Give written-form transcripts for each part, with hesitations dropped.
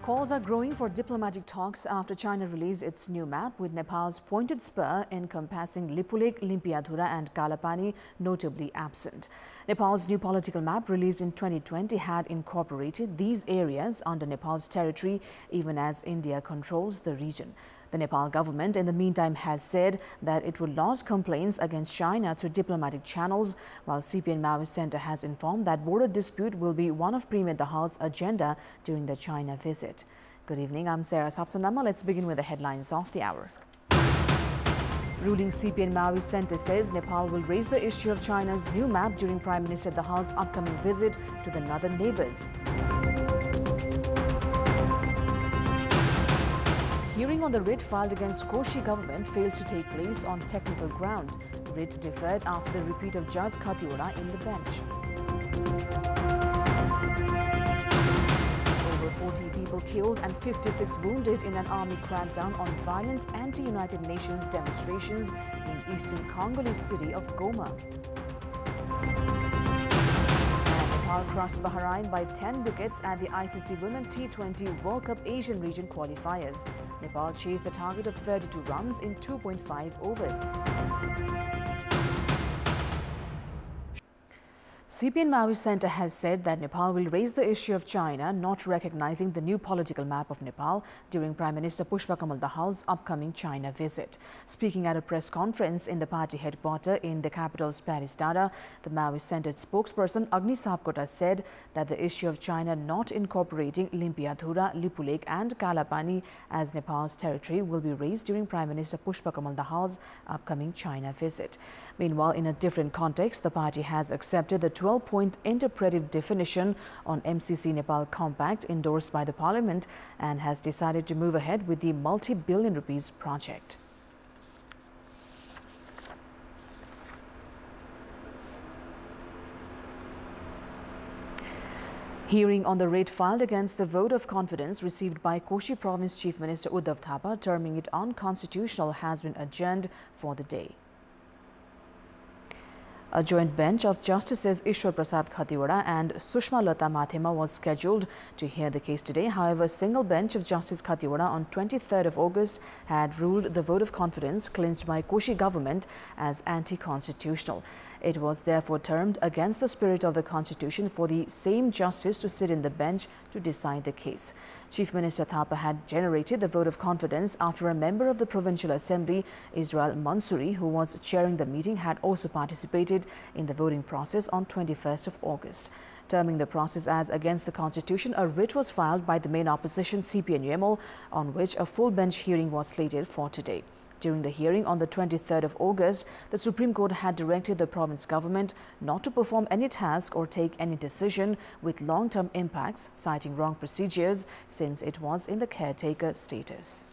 Calls are growing for diplomatic talks after China released its new map with Nepal's pointed spur encompassing Lipulekh, Limpiadhura and Kalapani notably absent. Nepal's new political map released in 2020 had incorporated these areas under Nepal's territory even as India controls the region. The Nepal government in the meantime has said that it will lodge complaints against China through diplomatic channels, while CPN Maoist Center has informed that border dispute will be one of Premier Dahal's agenda during the China visit. Good evening, I'm Sapsanamma. Let's begin with the headlines of the hour. Ruling CPN Maoist Center says Nepal will raise the issue of China's new map during Prime Minister Dahal's upcoming visit to the northern neighbors. Hearing on the writ filed against Koshi government fails to take place on technical ground. Writ deferred after the repeat of Judge Khatioda in the bench. Over 40 people killed and 56 wounded in an army crackdown on violent anti-United Nations demonstrations in eastern Congolese city of Goma. Nepal crushed Bahrain by 10 wickets at the ICC Women T20 World Cup Asian Region qualifiers. Nepal chased the target of 32 runs in 2.5 overs. CPN Maoist Center has said that Nepal will raise the issue of China not recognizing the new political map of Nepal during Prime Minister Pushpakamal Dahal's upcoming China visit. Speaking at a press conference in the party headquarters in the capital's Paris Dada, the Maoist Center's spokesperson Agni Sapkota said that the issue of China not incorporating Limpiadhura, Lipulekh and Kalapani as Nepal's territory will be raised during Prime Minister Pushpakamal Dahal's upcoming China visit. Meanwhile, in a different context, the party has accepted the 12-point interpretive definition on MCC Nepal Compact endorsed by the Parliament and has decided to move ahead with the multi-billion rupees project. Hearing on the writ filed against the vote of confidence received by Koshi Province Chief Minister Uddhav Thapa, terming it unconstitutional, has been adjourned for the day. A joint bench of Justices Ishwar Prasad Khatioda and Sushma Lata Mathema was scheduled to hear the case today. However, a single bench of Justice Khatioda on 23rd of August had ruled the vote of confidence clinched by Koshi government as anti-constitutional. It was therefore termed against the spirit of the constitution for the same justice to sit in the bench to decide the case. Chief Minister Thapa had generated the vote of confidence after a member of the Provincial Assembly, Israel Mansouri, who was chairing the meeting, had also participated in the voting process on 21st of August. Terming the process as against the constitution, a writ was filed by the main opposition CPN UML, on which a full bench hearing was slated for today. During the hearing on the 23rd of August, the Supreme Court had directed the province government not to perform any task or take any decision with long-term impacts, citing wrong procedures since it was in the caretaker status.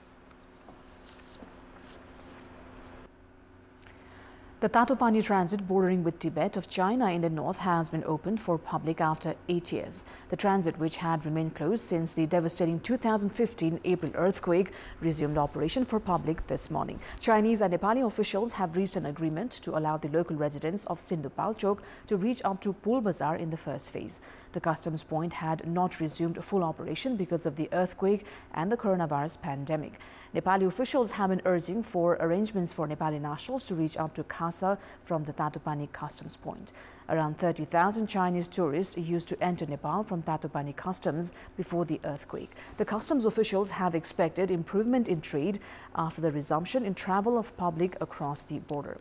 The Tatopani transit bordering with Tibet of China in the north has been opened for public after 8 years. The transit, which had remained closed since the devastating 2015 April earthquake, resumed operation for public this morning. Chinese and Nepali officials have reached an agreement to allow the local residents of Sindhu Palchok to reach up to Pul Bazaar in the first phase. The customs point had not resumed full operation because of the earthquake and the coronavirus pandemic. Nepali officials have been urging for arrangements for Nepali nationals to reach up to Khasa from the Tatopani customs point. Around 30,000 Chinese tourists used to enter Nepal from Tatopani customs before the earthquake. The customs officials have expected improvement in trade after the resumption in travel of public across the border.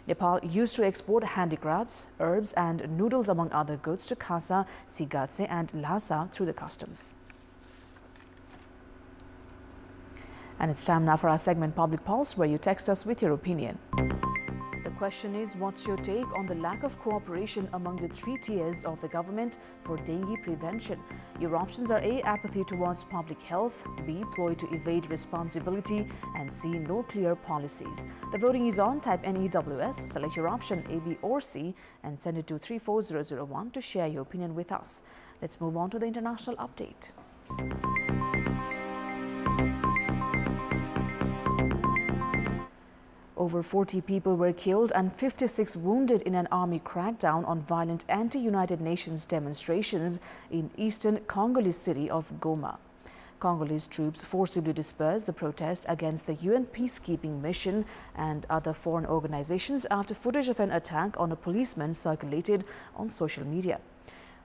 Nepal used to export handicrafts, herbs and noodles among other goods to Khasa, Sigatse and Lhasa through the customs. And it's time now for our segment Public Pulse, where you text us with your opinion. The question is, what's your take on the lack of cooperation among the three tiers of the government for dengue prevention? Your options are A, apathy towards public health, B, ploy to evade responsibility, and C, no clear policies. The voting is on. Type NEWS, select your option A, B or C and send it to 34001 to share your opinion with us. Let's move on to the international update. Over 40 people were killed and 56 wounded in an army crackdown on violent anti-United Nations demonstrations in eastern Congolese city of Goma. Congolese troops forcibly dispersed the protest against the UN peacekeeping mission and other foreign organizations after footage of an attack on a policeman circulated on social media.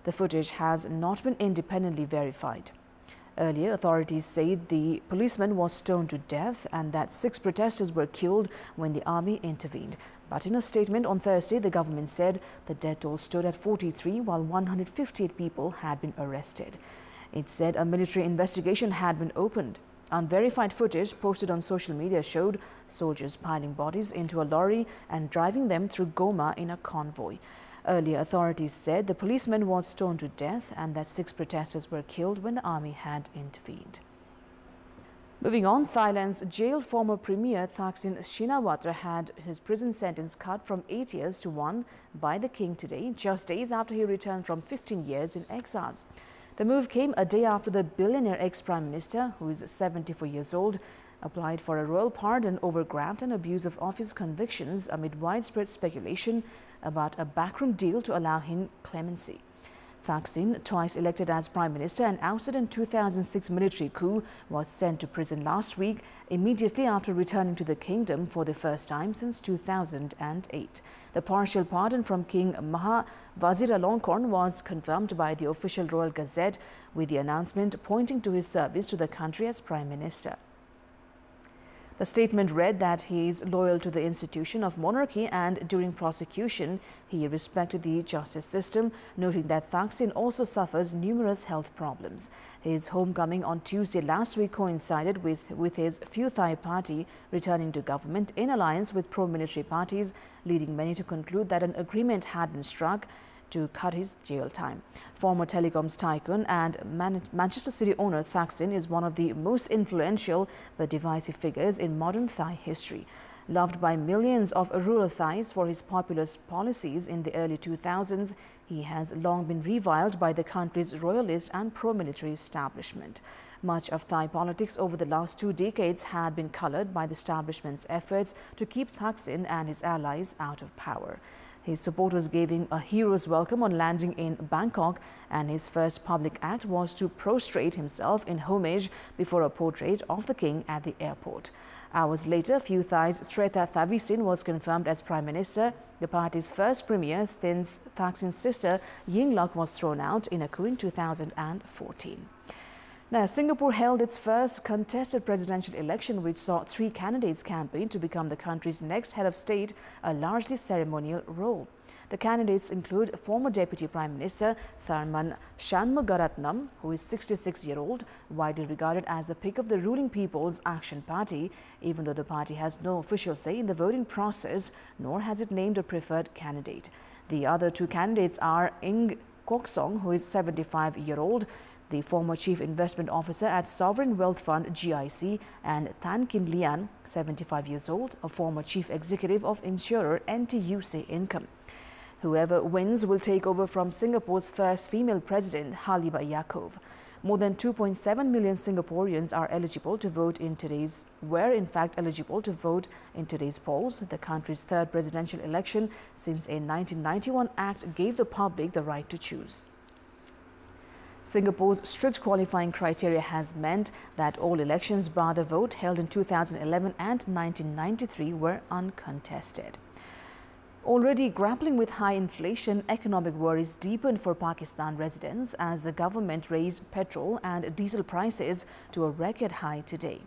The footage has not been independently verified. Earlier, authorities said the policeman was stoned to death and that 6 protesters were killed when the army intervened. But in a statement on Thursday, the government said the death toll stood at 43 while 158 people had been arrested. It said a military investigation had been opened. Unverified footage posted on social media showed soldiers piling bodies into a lorry and driving them through Goma in a convoy. Earlier, authorities said the policeman was stoned to death and that 6 protesters were killed when the army had intervened. Moving on, Thailand's jailed former Premier Thaksin Shinawatra had his prison sentence cut from 8 years to 1 by the king today, just days after he returned from 15 years in exile. The move came a day after the billionaire ex-prime minister, who is 74 years old, applied for a royal pardon over graft and abuse of office convictions amid widespread speculation about a backroom deal to allow him clemency. Thaksin, twice elected as prime minister and ousted in 2006 military coup, was sent to prison last week immediately after returning to the kingdom for the first time since 2008. The partial pardon from King Maha Vajiralongkorn was confirmed by the official Royal Gazette, with the announcement pointing to his service to the country as prime minister. The statement read that he is loyal to the institution of monarchy and during prosecution he respected the justice system, noting that Thaksin also suffers numerous health problems. His homecoming on Tuesday last week coincided with his Pheu Thai party returning to government in alliance with pro-military parties, leading many to conclude that an agreement had been struck to cut his jail time. Former telecoms tycoon and Manchester City owner Thaksin is one of the most influential but divisive figures in modern Thai history. Loved by millions of rural Thais for his populist policies in the early 2000s, he has long been reviled by the country's royalist and pro-military establishment. Much of Thai politics over the last 2 decades had been colored by the establishment's efforts to keep Thaksin and his allies out of power. His supporters gave him a hero's welcome on landing in Bangkok, and his first public act was to prostrate himself in homage before a portrait of the king at the airport. Hours later, Pheu Thai's Sretha Thavisin was confirmed as prime minister, the party's first premier since Thaksin's sister Yingluck was thrown out in a coup in 2014. Now, Singapore held its first contested presidential election, which saw 3 candidates campaign to become the country's next head of state, a largely ceremonial role. The candidates include former Deputy Prime Minister Tharman Shanmugaratnam, who is 66-year-old, widely regarded as the pick of the ruling People's Action Party, even though the party has no official say in the voting process, nor has it named a preferred candidate. The other 2 candidates are Ing Kok Song, who is 75-year-old, the former Chief Investment Officer at Sovereign Wealth Fund GIC, and Tan Kin Lian, 75 years old, a former Chief Executive of insurer NTUC Income. Whoever wins will take over from Singapore's first female president, Halimah Yacob. More than 2.7 million Singaporeans are eligible to vote in today's polls. The country's 3rd presidential election since a 1991 act gave the public the right to choose. Singapore's strict qualifying criteria has meant that all elections bar the vote held in 2011 and 1993 were uncontested. Already grappling with high inflation, economic worries deepened for Pakistan residents as the government raised petrol and diesel prices to a record high today.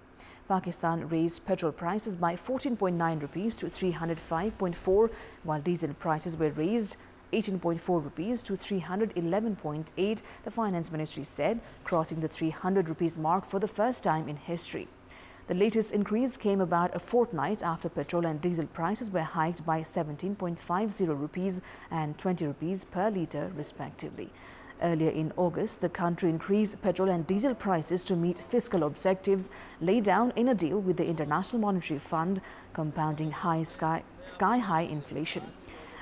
Pakistan raised petrol prices by 14.9 rupees to 305.4, while diesel prices were raised 18.4 rupees to 311.8, the Finance Ministry said, crossing the 300 rupees mark for the first time in history. The latest increase came about a fortnight after petrol and diesel prices were hiked by 17.50 rupees and 20 rupees per litre respectively. Earlier in August, the country increased petrol and diesel prices to meet fiscal objectives laid down in a deal with the International Monetary Fund, compounding sky-high inflation.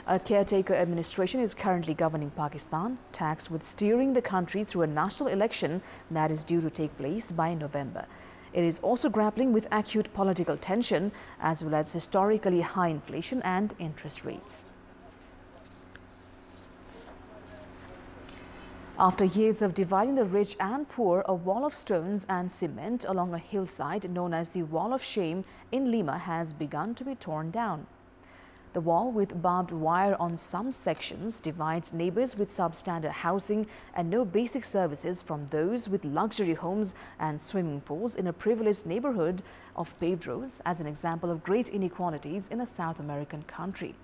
A caretaker administration is currently governing Pakistan, tasked with steering the country through a national election that is due to take place by November. It is also grappling with acute political tension as well as historically high inflation and interest rates. After years of dividing the rich and poor, a wall of stones and cement along a hillside known as the Wall of Shame in Lima has begun to be torn down. The wall, with barbed wire on some sections, divides neighbors with substandard housing and no basic services from those with luxury homes and swimming pools in a privileged neighborhood of paved roads, as an example of great inequalities in a South American country.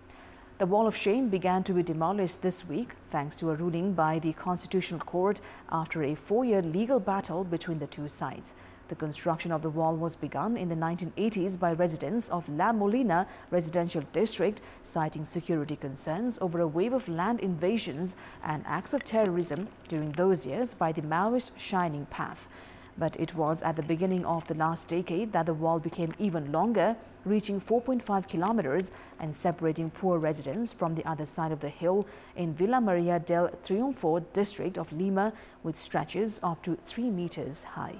The Wall of Shame began to be demolished this week thanks to a ruling by the Constitutional Court after a 4-year legal battle between the two sides. The construction of the wall was begun in the 1980s by residents of La Molina residential district, citing security concerns over a wave of land invasions and acts of terrorism during those years by the Maoist Shining Path. But it was at the beginning of the last decade that the wall became even longer, reaching 4.5 kilometers and separating poor residents from the other side of the hill in Villa Maria del Triunfo district of Lima, with stretches up to 3 meters high.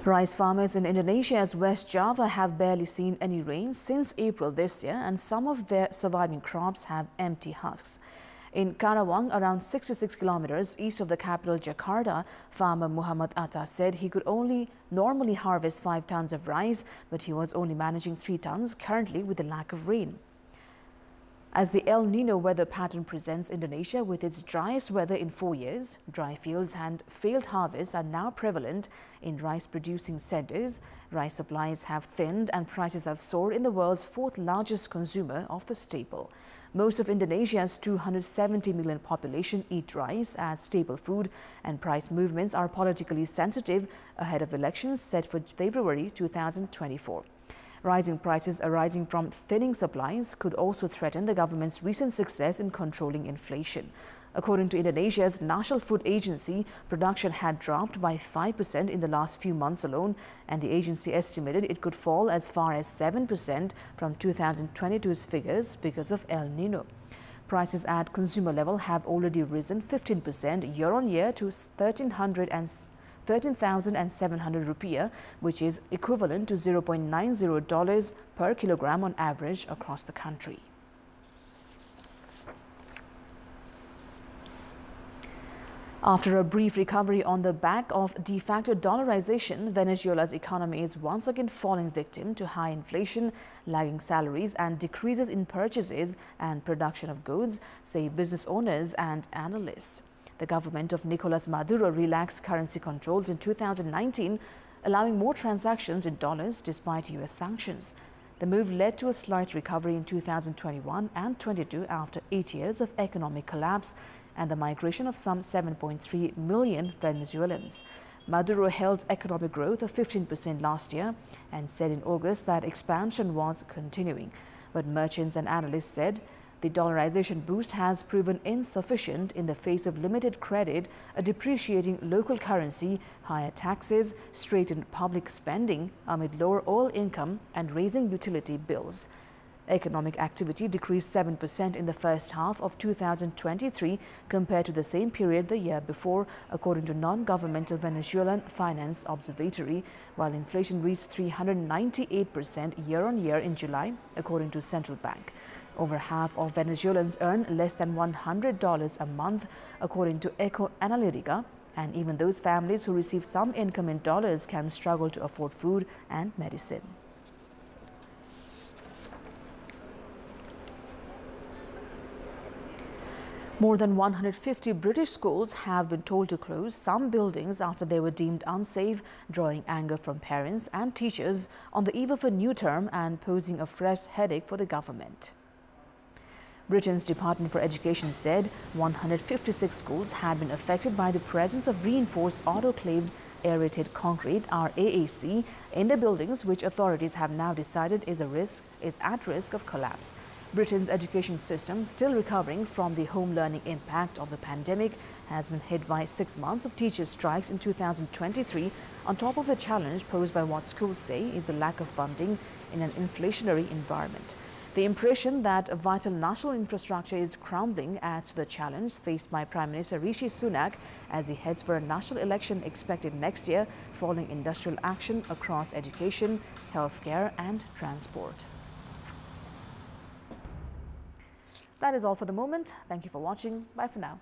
Rice farmers in Indonesia's West Java have barely seen any rain since April this year, and some of their surviving crops have empty husks. In Karawang, around 66 kilometers east of the capital Jakarta, farmer Muhammad Atta said he could only normally harvest 5 tons of rice, but he was only managing 3 tons currently with the lack of rain. As the El Nino weather pattern presents Indonesia with its driest weather in 4 years, dry fields and failed harvests are now prevalent in rice-producing centers. Rice supplies have thinned and prices have soared in the world's 4th largest consumer of the staple. Most of Indonesia's 270 million population eat rice as staple food, and price movements are politically sensitive ahead of elections set for February 2024. Rising prices arising from thinning supplies could also threaten the government's recent success in controlling inflation. According to Indonesia's National Food Agency, production had dropped by 5% in the last few months alone, and the agency estimated it could fall as far as 7% from 2022's figures because of El Nino. Prices at consumer level have already risen 15% year-on-year to 13,700 rupiah, which is equivalent to $0.90 per kilogram on average across the country. After a brief recovery on the back of de facto dollarization, Venezuela's economy is once again falling victim to high inflation, lagging salaries, and decreases in purchases and production of goods, say business owners and analysts. The government of Nicolas Maduro relaxed currency controls in 2019, allowing more transactions in dollars despite U.S. sanctions. The move led to a slight recovery in 2021 and 22 after 8 years of economic collapse and the migration of some 7.3 million Venezuelans. Maduro held economic growth of 15% last year and said in August that expansion was continuing. But merchants and analysts said the dollarization boost has proven insufficient in the face of limited credit, a depreciating local currency, higher taxes, straitened public spending amid lower oil income, and raising utility bills. Economic activity decreased 7% in the first half of 2023 compared to the same period the year before, according to non-governmental Venezuelan Finance Observatory, while inflation reached 398% year-on-year in July, according to Central Bank. Over half of Venezuelans earn less than $100 a month, according to Eco Analytica, and even those families who receive some income in dollars can struggle to afford food and medicine. More than 150 British schools have been told to close some buildings after they were deemed unsafe, drawing anger from parents and teachers on the eve of a new term and posing a fresh headache for the government. Britain's Department for Education said 156 schools had been affected by the presence of reinforced autoclaved aerated concrete (RAAC) in the buildings, which authorities have now decided is at risk of collapse. Britain's education system, still recovering from the home learning impact of the pandemic, has been hit by 6 months of teachers' strikes in 2023, on top of the challenge posed by what schools say is a lack of funding in an inflationary environment. The impression that vital national infrastructure is crumbling adds to the challenge faced by Prime Minister Rishi Sunak as he heads for a national election expected next year following industrial action across education, healthcare and transport. That is all for the moment. Thank you for watching. Bye for now.